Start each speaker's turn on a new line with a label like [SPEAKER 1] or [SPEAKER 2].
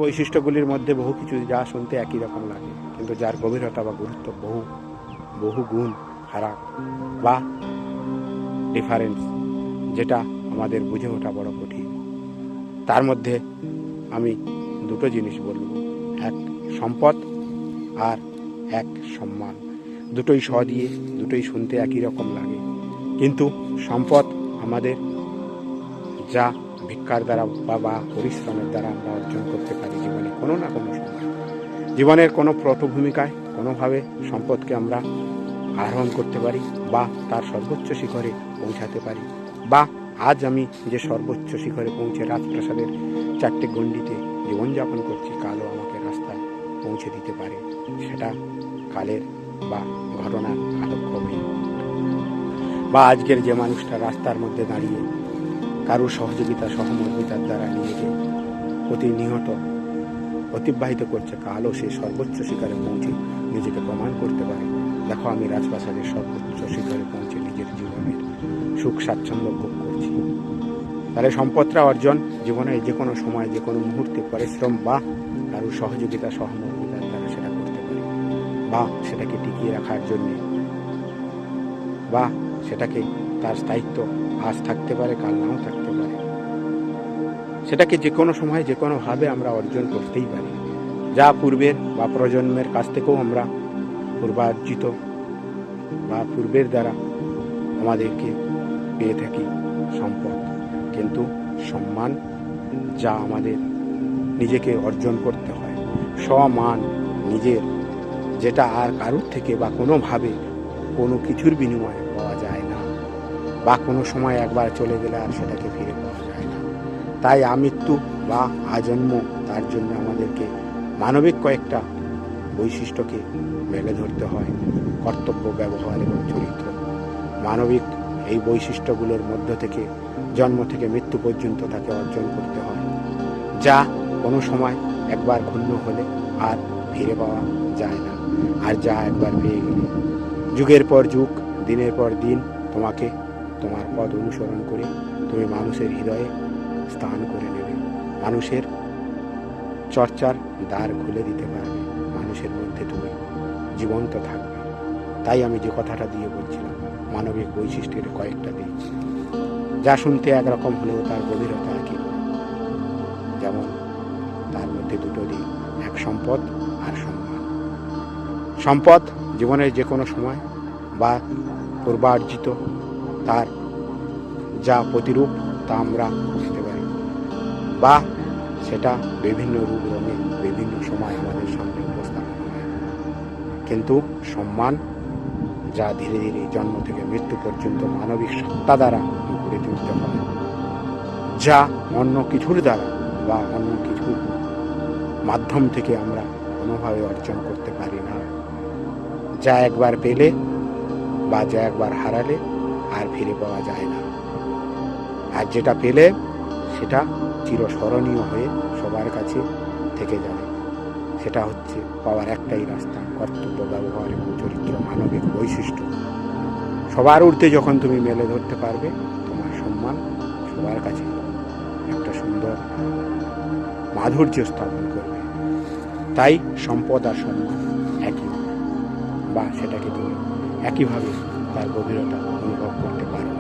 [SPEAKER 1] বৈশিষ্ট্যগুলির মধ্যে বহু কিছু যা শুনতে একই রকম লাগে, কিন্তু যার গভীরতা বা গুরুত্ব বহু গুণ ফারাক বা ডিফারেন্স, যেটা আমাদের বুঝে ওঠা বড় কঠিন। তার মধ্যে আমি দুটো জিনিস বলব, এক সম্পদ আর এক সম্মান। দুটোই দিয়ে দুটোই শুনতে একই রকম লাগে, কিন্তু সম্পদ আমাদের যা ভিক্ষার দ্বারা বা পরিশ্রমের দ্বারা আমরা অর্জন করতে পারি জীবনে কোনো না কোনো সময়, জীবনের কোনো পটভূমিকায় কোনোভাবে সম্পদকে আমরা আহরণ করতে পারি বা তার সর্বোচ্চ শিখরে পৌঁছাতে পারি। বা আজ আমি যে সর্বোচ্চ শিখরে পৌঁছে রাজপ্রাসাদের 4টে গণ্ডিতে জীবনযাপন করছি, কালও আমাকে রাস্তায় পৌঁছে দিতে পারে। সেটা কালের বা ঘটনার কালক্রমে। বা আজকের যে মানুষটা রাস্তার মধ্যে দাঁড়িয়ে কারোর সহযোগিতা সহমর্মিতার দ্বারা নিজেকে প্রতিনিয়ত অতিবাহিত করছে, কালও সে সর্বোচ্চ শিখরে পৌঁছে নিজেকে প্রমাণ করতে পারে, দেখো আমি রাজপ্রাসাদের সর্বোচ্চ শিখরে পৌঁছে নিজের জীবনের সুখ স্বাচ্ছন্দ্য ভোগ করছি। তাহলে সম্পদটা অর্জন জীবনের যে কোনো সময় যে কোনো মুহূর্তে পরিশ্রম বা কারোর সহযোগিতা সহমর্মিতার দ্বারা সেটা করতে পারে, বা সেটাকে টিকিয়ে রাখার জন্যে বা সেটাকে তার স্থায়িত্ব আজ থাকতে পারে, কাল নাও থাকতে পারে, সেটাকে যে কোনো সময় যে কোনোভাবে আমরা অর্জন করতেই পারি, যা পূর্বের বা প্রজন্মের কাছ থেকেও আমরা পূর্বার্জিত বা পূর্বের দ্বারা আমাদেরকে পেয়ে থাকি সম্পদ। কিন্তু সম্মান যা আমাদের নিজেকে অর্জন করতে হয়, স্বমান নিজের, যেটা আর কারোর থেকে বা কোনোভাবে কোনো কিছুর বিনিময়ে পাওয়া যায় না, বা কোনো সময় একবার চলে গেলে আর সেটাকে ফিরে পাওয়া যায় না। তাই আমৃত্যু বা আজন্ম, তার জন্য আমাদেরকে মানবিক কয়েকটা বৈশিষ্ট্যকে মেলে ধরতে হয়, কর্তব্য, ব্যবহার এবং চরিত্র। মানবিক এই বৈশিষ্ট্যগুলোর মধ্য থেকে জন্ম থেকে মৃত্যু পর্যন্ত তাকে অর্জন করতে হয়, যা কোনো সময় একবার ক্ষুণ্ণ হলে আর ফিরে পাওয়া যায় না। আর যা একবার পেয়ে গেলে যুগের পর যুগ, দিনের পর দিন তোমাকে তোমার পথ অনুসরণ করে তুমি মানুষের হৃদয়ে স্থান করে নেবে, মানুষের চর্চার দ্বার খুলে দিতে পারবে, মানুষের মধ্যে তুমি জীবন্ত থাকবে। তাই আমি যে কথাটা দিয়ে বলছিলাম, মানবিক বৈশিষ্ট্যের কয়েকটা দিক, যা শুনতে একরকম হলেও তার গভীরতা একই। যেমন তার মধ্যে দুটো দিক, এক সম্পদ আর সম্মান। সম্পদ জীবনের যে কোনো সময় বা পূর্বার্জিত তার যা প্রতিরূপ তা আমরা পেতে পারি, বা সেটা বিভিন্ন রূপ রঙে বিভিন্ন সময় আমাদের সামনে উপস্থাপন হয়। কিন্তু সম্মান যা ধীরে ধীরে জন্ম থেকে মৃত্যু পর্যন্ত মানবিক সত্তা দ্বারা গড়ে তুলতে হয়, যা অন্য কিছুর দ্বারা বা অন্য কিছুর মাধ্যম থেকে আমরা কোনোভাবে অর্জন করতে পারি না, যা একবার পেলে বা যা একবার হারালে আর ফিরে পাওয়া যায় না। আর যেটা পেলে সেটা চিরস্মরণীয় হয়ে সবার কাছে থেকে যাবে। সেটা হচ্ছে পাওয়ার একটাই রাস্তা, কর্তব্য, ব্যবহার এবং চরিত্র, মানবিক বৈশিষ্ট্য। সবার ঊর্ধ্বে যখন তুমি মেলে ধরতে পারবে, তোমার সম্মান সবার কাছে একটা সুন্দর মাধুর্য স্থাপন করবে। তাই সম্পদ আর সম্মান একই, বা সেটাকে তুমি একইভাবে তার গভীরতা অনুভব করতে পারো।